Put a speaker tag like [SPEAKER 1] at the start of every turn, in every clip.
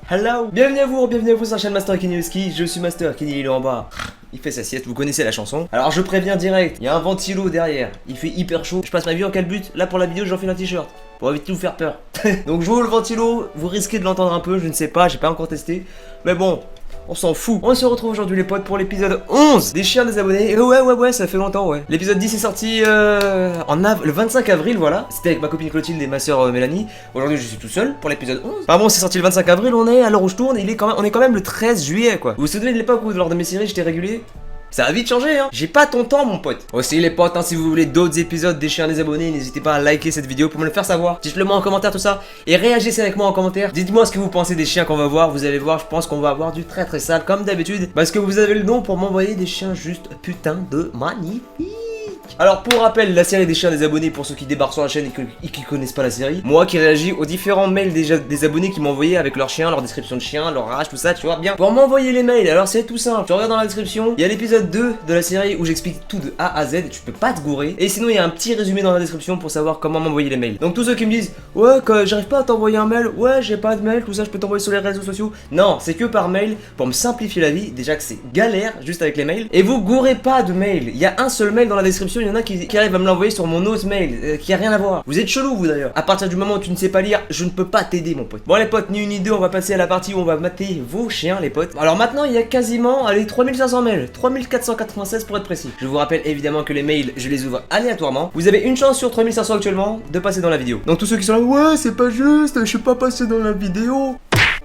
[SPEAKER 1] Hello. Bienvenue à vous sur la chaîne Master Kenny Husky. Je suis Master Kenny, il est en bas. Il fait sa sieste, vous connaissez la chanson. Alors je préviens direct, il y a un ventilo derrière. Il fait hyper chaud. Je passe ma vie en quel but? Là pour la vidéo j'enfile un t-shirt pour éviter de vous faire peur. Donc je vous le ventilo, vous risquez de l'entendre un peu, je ne sais pas, j'ai pas encore testé. Mais bon, on s'en fout. On se retrouve aujourd'hui les potes pour l'épisode 11 des chiens des abonnés. Et ouais, ça fait longtemps, ouais. L'épisode 10 est sorti le 25 avril, voilà. C'était avec ma copine Clotilde et ma soeur Mélanie. Aujourd'hui je suis tout seul pour l'épisode 11. Ah bon, c'est sorti le 25 avril, on est à l'heure où je tourne, on est quand même le 13 juillet, quoi. Vous vous souvenez de l'époque où lors de mes séries j'étais régulier? Ça a vite changé, hein. J'ai pas ton temps, mon pote. Aussi, les potes, hein, si vous voulez d'autres épisodes des chiens des abonnés, n'hésitez pas à liker cette vidéo pour me le faire savoir. Dites-le moi en commentaire, tout ça. Et réagissez avec moi en commentaire. Dites-moi ce que vous pensez des chiens qu'on va voir. Vous allez voir, je pense qu'on va avoir du très sale, comme d'habitude. Parce que vous avez le nom pour m'envoyer des chiens juste putain de magnifiques. Alors pour rappel, la série des chiens des abonnés, pour ceux qui débarquent sur la chaîne et qui connaissent pas la série, moi qui réagis aux différents mails des abonnés qui m'ont envoyé avec leurs chiens, leur description de chien, leur rage, tout ça, tu vois bien. Pour m'envoyer les mails, alors c'est tout simple, tu regardes dans la description, il y a l'épisode 2 de la série où j'explique tout de A à Z et tu peux pas te gourer. Et sinon il y a un petit résumé dans la description pour savoir comment m'envoyer les mails. Donc tous ceux qui me disent, ouais que j'arrive pas à t'envoyer un mail, ouais j'ai pas de mail, tout ça je peux t'envoyer sur les réseaux sociaux. Non, c'est que par mail pour me simplifier la vie, déjà que c'est galère juste avec les mails. Et vous gourrez pas de mail, il y a un seul mail dans la description, il y en a qui arrivent à me l'envoyer sur mon autre mail, qui a rien à voir. Vous êtes chelou vous d'ailleurs. À partir du moment où tu ne sais pas lire, je ne peux pas t'aider mon pote. Bon les potes, ni une ni deux, on va passer à la partie où on va mater vos chiens les potes. Alors maintenant il y a quasiment, allez, 3500 mails, 3496 pour être précis. Je vous rappelle évidemment que les mails, je les ouvre aléatoirement. Vous avez une chance sur 3500 actuellement de passer dans la vidéo. Donc tous ceux qui sont là, ouais c'est pas juste, je suis pas passé dans la vidéo.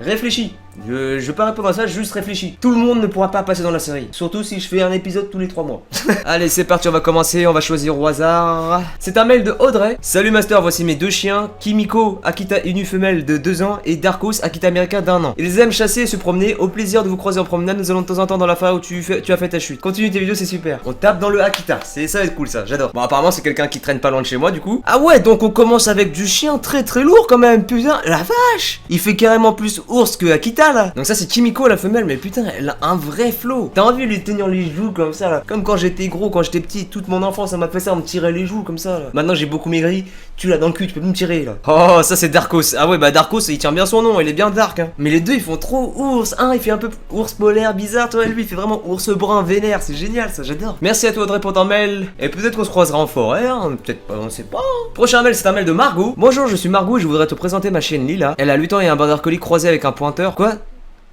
[SPEAKER 1] Réfléchis. Je vais pas répondre à ça, juste réfléchis. Tout le monde ne pourra pas passer dans la série. Surtout si je fais un épisode tous les 3 mois. Allez, c'est parti, on va commencer. On va choisir au hasard. C'est un mail de Audrey. Salut Master, voici mes deux chiens. Kimiko, Akita Inu femelle de 2 ans. Et Darkos, Akita américain d'1 an. Ils aiment chasser et se promener. Au plaisir de vous croiser en promenade. Nous allons de temps en temps dans la forêt où tu as fait ta chute. Continue tes vidéos, c'est super. On tape dans le Akita. Ça va être cool ça, j'adore. Bon, apparemment, c'est quelqu'un qui traîne pas loin de chez moi du coup. Ah ouais, donc on commence avec du chien très lourd quand même. Putain, la vache. Il fait carrément plus ours que Akita là. Donc ça, c'est Kimiko la femelle, mais putain elle a un vrai flow. T'as envie de lui tenir les joues comme ça là. Comme quand j'étais gros, quand j'étais petit, toute mon enfance ça m'a fait ça, on me tirait les joues comme ça là. Maintenant j'ai beaucoup maigri, tu l'as dans le cul, tu peux plus me tirer là. Oh ça c'est Darkos. Ah ouais bah Darkos il tient bien son nom, il est bien dark hein. Mais les deux ils font trop ours. Un il fait un peu ours polaire bizarre, toi lui il fait vraiment ours brun vénère, c'est génial ça, j'adore. Merci à toi Audrey pour ton mail. Et peut-être qu'on se croisera en forêt, hein. Peut-être pas, on sait pas. Prochain mail c'est un mail de Margot. Bonjour, je suis Margot et je voudrais te présenter ma chienne Lila. Elle a 8 ans et un border collie croisé avec un pointeur. Quoi?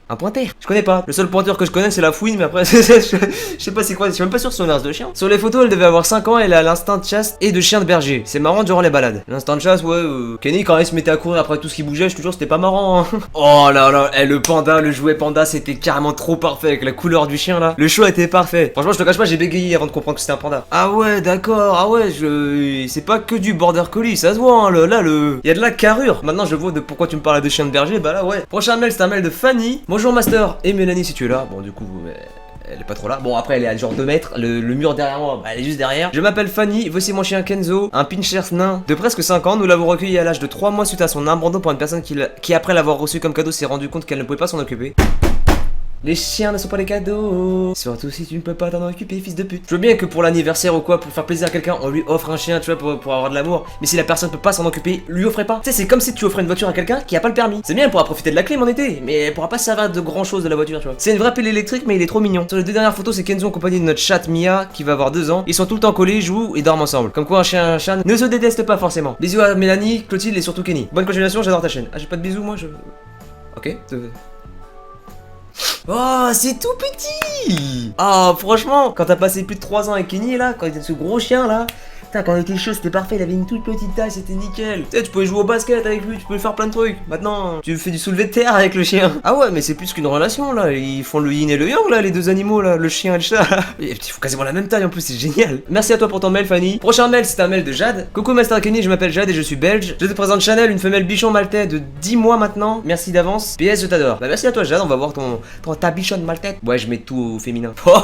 [SPEAKER 1] Un pointeur? Je connais pas. Le seul pointeur que je connais c'est la fouine, mais après je sais pas c'est quoi, je suis même pas sûr que c'est une race de chien. Sur les photos elle devait avoir 5 ans et elle a l'instinct de chasse et de chien de berger. C'est marrant durant les balades. L'instinct de chasse, ouais, Kenny quand il se mettait à courir après tout ce qui bougeait, je te jure c'était pas marrant hein. Oh là là, le panda, le jouet panda c'était carrément trop parfait avec la couleur du chien là. Le choix était parfait. Franchement je te cache pas, j'ai bégayé avant de comprendre que c'était un panda. Ah ouais d'accord, ah ouais c'est pas que du border collie, ça se voit hein, il y a de la carrure. Maintenant je vois de pourquoi tu me parles de chien de berger, bah là ouais. Prochain mail c'est un mail de Fanny. Bonjour Master et Mélanie si tu es là. Bon du coup elle est pas trop là. Bon après elle est à genre 2 mètres. Le mur derrière moi, bah, elle est juste derrière. Je m'appelle Fanny, voici mon chien Kenzo, un pincher nain de presque 5 ans. Nous l'avons recueilli à l'âge de 3 mois suite à son abandon pour une personne qui après l'avoir reçu comme cadeau s'est rendu compte qu'elle ne pouvait pas s'en occuper. Les chiens ne sont pas des cadeaux. Surtout si tu ne peux pas t'en occuper, fils de pute. Je veux bien que pour l'anniversaire ou quoi, pour faire plaisir à quelqu'un, on lui offre un chien, tu vois, pour avoir de l'amour. Mais si la personne peut pas s'en occuper, lui offrez pas. Tu sais, c'est comme si tu offrais une voiture à quelqu'un qui a pas le permis. C'est bien, elle pourra profiter de la clim en été, mais elle pourra pas se servir de grand chose de la voiture, tu vois. C'est une vraie pelle électrique, mais il est trop mignon. Sur les 2 dernières photos, c'est Kenzo en compagnie de notre chatte Mia, qui va avoir 2 ans. Ils sont tout le temps collés, jouent et dorment ensemble. Comme quoi, un chien et un chat ne se détestent pas forcément. Bisous à Mélanie, Clotilde et surtout Kenny. Bonne continuation, j'adore ta chaîne. Ah, j'ai pas de bisous, moi, je. Ok. Oh, c'est tout petit. Ah, franchement, quand t'as passé plus de 3 ans avec Kenny là, quand il était ce gros chien là, putain, quand il était chaud, c'était parfait, il avait une toute petite taille, c'était nickel. Tu sais, tu pouvais jouer au basket avec lui, tu pouvais faire plein de trucs. Maintenant, tu fais du soulevé de terre avec le chien. Ah ouais, mais c'est plus qu'une relation là, ils font le yin et le yang là, les deux animaux là, le chien et le chat. Ils font quasiment la même taille en plus, c'est génial. Merci à toi pour ton mail Fanny. Prochain mail, c'est un mail de Jade. Coucou Master Kenny, je m'appelle Jade et je suis belge. Je te présente Chanel, une femelle bichon maltais de 10 mois maintenant. Merci d'avance. PS, je t'adore. Bah merci à toi Jade, on va voir ta bichonne maltais. Ouais, je mets tout au féminin. Oh,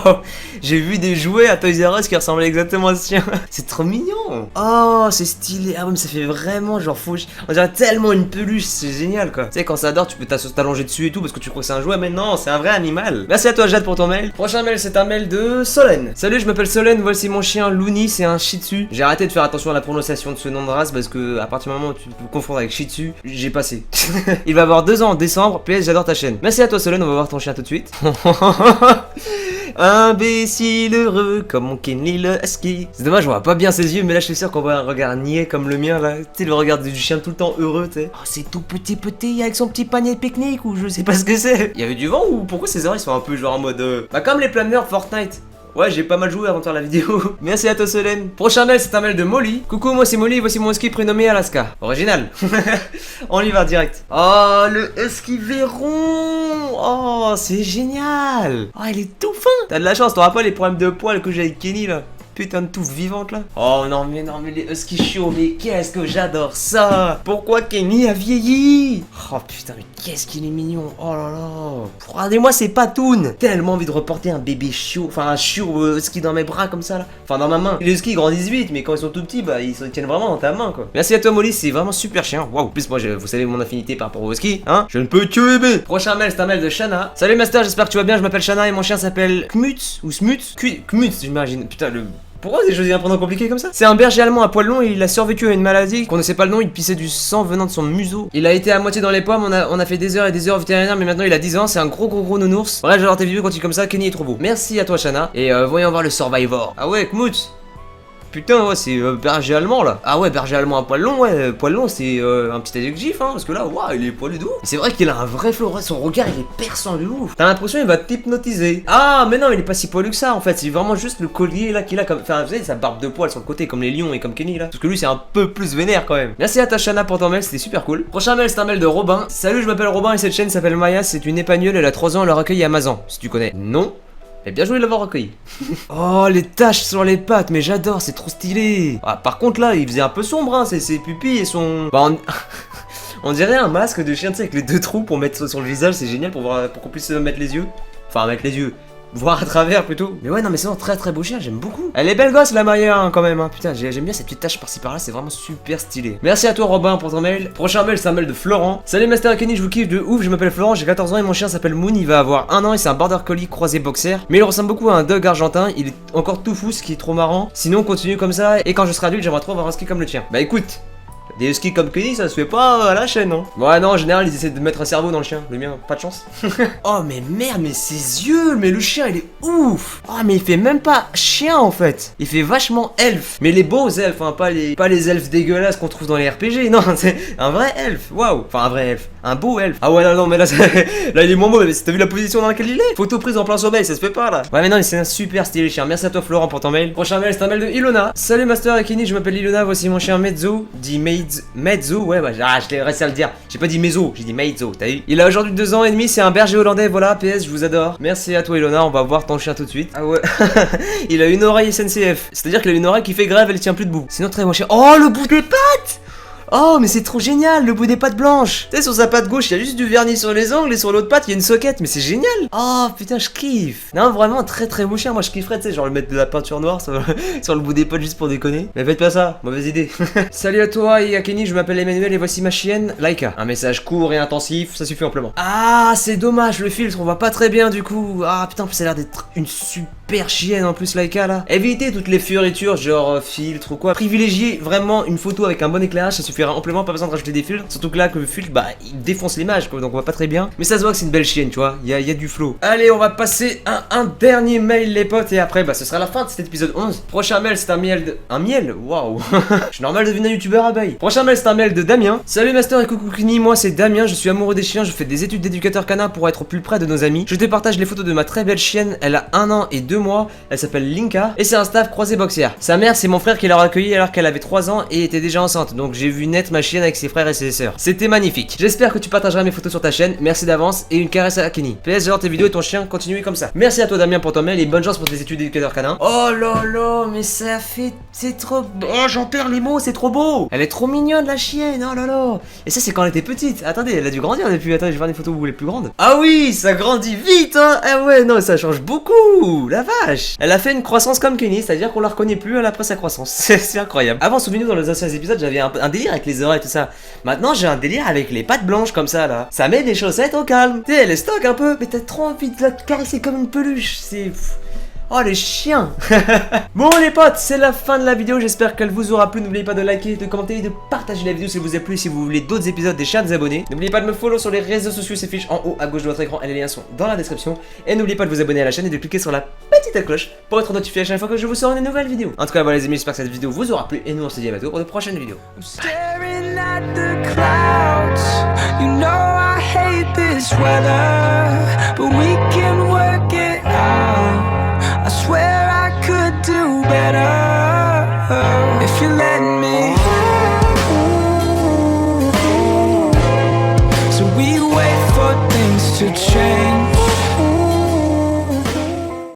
[SPEAKER 1] j'ai vu des jouets à Toys R Us qui ressemblaient exactement à ce chien. C'est trop mignon. Oh, c'est stylé. Ah ouais, mais ça fait vraiment genre faux. On dirait tellement une peluche, c'est génial quoi. Tu sais, quand ça dort, tu peux t'allonger dessus et tout parce que tu crois que c'est un jouet, mais non, c'est un vrai animal. Merci à toi, Jade, pour ton mail. Prochain mail, c'est un mail de Solène. Salut, je m'appelle Solène, voici mon chien Looney, c'est un Shih Tzu. J'ai arrêté de faire attention à la prononciation de ce nom de race parce que à partir du moment où tu peux confondre avec Shih Tzu, j'ai passé. Il va avoir 2 ans en décembre. PS, j'adore ta chaîne. Merci à toi, Solène, on va voir ton chien tout de suite. Imbécile heureux comme mon Kenny le husky. C'est dommage, on voit pas bien ses yeux, mais là je suis sûr qu'on voit un regard niais comme le mien là. Tu sais, le regard du chien tout le temps heureux, tu sais. Oh, c'est tout petit avec son petit panier de pique-nique ou je sais pas ce que c'est. Il y avait du vent ou pourquoi ses oreilles sont un peu genre en mode. Bah, comme les planeurs Fortnite. Ouais, j'ai pas mal joué avant de faire la vidéo. Merci à toi, Solène. Prochain mail, c'est un mail de Molly. Coucou, moi c'est Molly, voici mon husky prénommé Alaska. Original. On y va direct. Oh, le husky Véron. Oh, c'est génial. Oh, il est tout fin. T'as de la chance, t'auras pas les problèmes de poils que j'ai avec Kenny là. Putain de touffe vivante là. Oh non mais les huskies chiots, mais qu'est-ce que j'adore ça. Pourquoi Kenny a vieilli? Oh putain, mais qu'est-ce qu'il est mignon. Oh là là. Regardez-moi ces patounes. Tellement envie de reporter un bébé chiot, enfin un chiot husky dans mes bras comme ça là. Enfin dans ma main. Les huskies grandissent vite, mais quand ils sont tout petits, bah ils se tiennent vraiment dans ta main quoi. Merci à toi Molly, c'est vraiment super chien. Waouh. En plus moi vous savez mon affinité par rapport aux huskies, hein. Je ne peux que aimer. Prochain mail, c'est un mail de Shana. Salut Master, j'espère que tu vas bien. Je m'appelle Shana et mon chien s'appelle Kmutz ou Smutz. Kmutz, j'imagine. Putain le. Pourquoi j'ai choisi un prénom compliqué comme ça? C'est un berger allemand à poil long et il a survécu à une maladie qu'on ne sait pas le nom, il pissait du sang venant de son museau. Il a été à moitié dans les pommes, on a fait des heures et des heures au vétérinaire, mais maintenant il a 10 ans, c'est un gros nounours. Bref, j'adore tes vidéos quand il est comme ça, Kenny est trop beau. Merci à toi Shana, et voyons voir le Survivor. Ah ouais, Kmutz. Putain, ouais, c'est berger allemand là. Ah ouais, berger allemand à poil long, ouais. Poil long, c'est un petit adjectif, hein. Parce que là, waouh, il est poilu de ouf. C'est vrai qu'il a un vrai flow, son regard, il est perçant de ouf. T'as l'impression qu'il va t'hypnotiser. Ah, mais non, il est pas si poilu que ça en fait. C'est vraiment juste le collier là qu'il a comme. Enfin, vous savez, sa barbe de poil sur le côté, comme les lions et comme Kenny là. Parce que lui, c'est un peu plus vénère quand même. Merci à Tachana pour ton mail, c'était super cool. Prochain mail, c'est un mail de Robin. Salut, je m'appelle Robin et cette chaîne s'appelle Maya. C'est une épagnole, elle a 3 ans, elle a recueilli Amazon. Si tu connais. Non. Mais bien joué de l'avoir recueilli. Oh, les taches sur les pattes, mais j'adore, c'est trop stylé. Ah, par contre là, il faisait un peu sombre, hein, ses pupilles et son... Bah, on dirait un masque de chien, tu sais, avec les 2 trous pour mettre sur le visage, c'est génial pour qu'on puisse mettre les yeux. Enfin, avec les yeux. Voir à travers plutôt. Mais ouais, non, mais c'est un très beau chien, j'aime beaucoup. Elle est belle gosse la Maya hein, quand même. Hein. Putain, j'aime bien cette petite tache par-ci par-là, c'est vraiment super stylé. Merci à toi Robin pour ton mail. Prochain mail, c'est un mail de Florent. Salut Master et Kenny, je vous kiffe de ouf. Je m'appelle Florent, j'ai 14 ans et mon chien s'appelle Moon. Il va avoir 1 an et c'est un border collie croisé boxer. Mais il ressemble beaucoup à un dog argentin. Il est encore tout fou, ce qui est trop marrant. Sinon, continue comme ça. Et quand je serai adulte, j'aimerais trop avoir un ski comme le tien. Bah écoute. Des huskies comme Kenny, ça se fait pas à la chaîne, hein. Ouais, non, en général, ils essaient de mettre un cerveau dans le chien. Le mien, pas de chance. Oh, mais merde, mais ses yeux, mais le chien, il est ouf. Oh, mais il fait même pas chien, en fait. Il fait vachement elfe. Mais les beaux elfes, hein, pas les elfes dégueulasses qu'on trouve dans les RPG. Non, c'est un vrai elfe. Waouh. Enfin, un vrai elfe. Un beau elfe. Ah ouais, non, mais là, là, il est moins beau. Mais t'as vu la position dans laquelle il est? Photo prise en plein sommeil, ça se fait pas, là. Ouais, mais non, c'est un super stylé chien. Merci à toi, Florent, pour ton mail. Prochain mail, c'est un mail de Ilona. Salut, Master et Kenny, je m'appelle Ilona. Voici mon chien Mezzo, dit Mezzo, ouais, bah, je t'ai resté à le dire. J'ai pas dit Mezzo, j'ai dit Mezzo, t'as vu? Il a aujourd'hui 2 ans et demi, c'est un berger hollandais, voilà, PS, je vous adore. Merci à toi, Ilona, on va voir ton chien tout de suite. Ah ouais, il a une oreille SNCF, c'est-à-dire qu'il a une oreille qui fait grève, elle tient plus debout. Sinon, très bon chien. Oh, le bout des pattes! Oh, mais c'est trop génial, le bout des pattes blanches. Tu sais, sur sa patte gauche, il y a juste du vernis sur les ongles et sur l'autre patte, il y a une soquette, mais c'est génial. Oh, putain, je kiffe. Non, vraiment, très beau chien. Moi, je kifferais, tu sais, genre le mettre de la peinture noire sur le bout des pattes juste pour déconner. Mais faites pas ça, mauvaise idée. Salut à toi et à Kenny, je m'appelle Emmanuel et voici ma chienne, Laika. Un message court et intensif, ça suffit amplement. Ah, c'est dommage, le filtre, on voit pas très bien du coup. Ah, putain, ça a l'air d'être une super chienne en plus, Laika là. Évitez toutes les fioritures, genre filtre ou quoi. Privilégiez vraiment une photo avec un bon éclairage, ça suffira amplement, pas besoin de rajouter des filtres. Surtout que là, que le filtre, bah, il défonce l'image, quoi, donc on voit pas très bien. Mais ça se voit que c'est une belle chienne, tu vois. Il y a du flow. Allez, on va passer à un dernier mail, les potes, et après, bah, ce sera la fin de cet épisode 11. Prochain mail, c'est un miel de. Un miel? Waouh! Je suis normal de devenir un youtubeur abeille. Prochain mail, c'est un mail de Damien. Salut Master et coucou Kenny, moi c'est Damien, je suis amoureux des chiens, je fais des études d'éducateur canin pour être au plus près de nos amis. Je te partage les photos de ma très belle chienne, elle a 1 an et 2 mois, elle s'appelle Linka, et c'est un staff croisé boxer. Sa mère, c'est mon frère qui l'a recueillie alors qu'elle avait 3 ans et était déjà enceinte, donc j'ai vu naître ma chienne avec ses frères et ses sœurs. C'était magnifique. J'espère que tu partageras mes photos sur ta chaîne, merci d'avance et une caresse à Kenny. PS, j'adore tes vidéos et ton chien, continuez comme ça. Merci à toi Damien pour ton mail et bonne chance pour tes études d'éducateur canin. Oh là là, mais ça fait... c'est trop... Oh, j'en perds les mots, c'est trop beau. Elle est trop mignonne la chienne, oh là là. Et ça c'est quand elle était petite. Attendez, elle a dû grandir depuis... Attendez, je vais voir des photos où elle est plus grande. Ah oui, ça grandit vite hein. Ah ouais, non, ça change beaucoup. La la vache. Elle a fait une croissance comme Kenny, c'est-à-dire qu'on la reconnaît plus après sa croissance. C'est incroyable. Avant, souvenez-vous, dans les anciens épisodes, j'avais un délire avec les oreilles et tout ça. Maintenant, j'ai un délire avec les pattes blanches comme ça, là. Ça met des chaussettes au calme. Tu sais, elle est stock un peu, mais t'as trop envie de la caresser comme une peluche. C'est... Oh les chiens. Bon les potes, c'est la fin de la vidéo, j'espère qu'elle vous aura plu. N'oubliez pas de liker, de commenter et de partager la vidéo si elle vous a plu. Si vous voulez d'autres épisodes des chers abonnés, n'oubliez pas de me follow sur les réseaux sociaux, c'est fiche en haut à gauche de votre écran et les liens sont dans la description. Et n'oubliez pas de vous abonner à la chaîne et de cliquer sur la petite cloche pour être notifié à chaque fois que je vous sors une nouvelle vidéo. En tout cas voilà les amis, j'espère que cette vidéo vous aura plu et nous on se dit à bientôt pour de prochaines vidéos. Bye.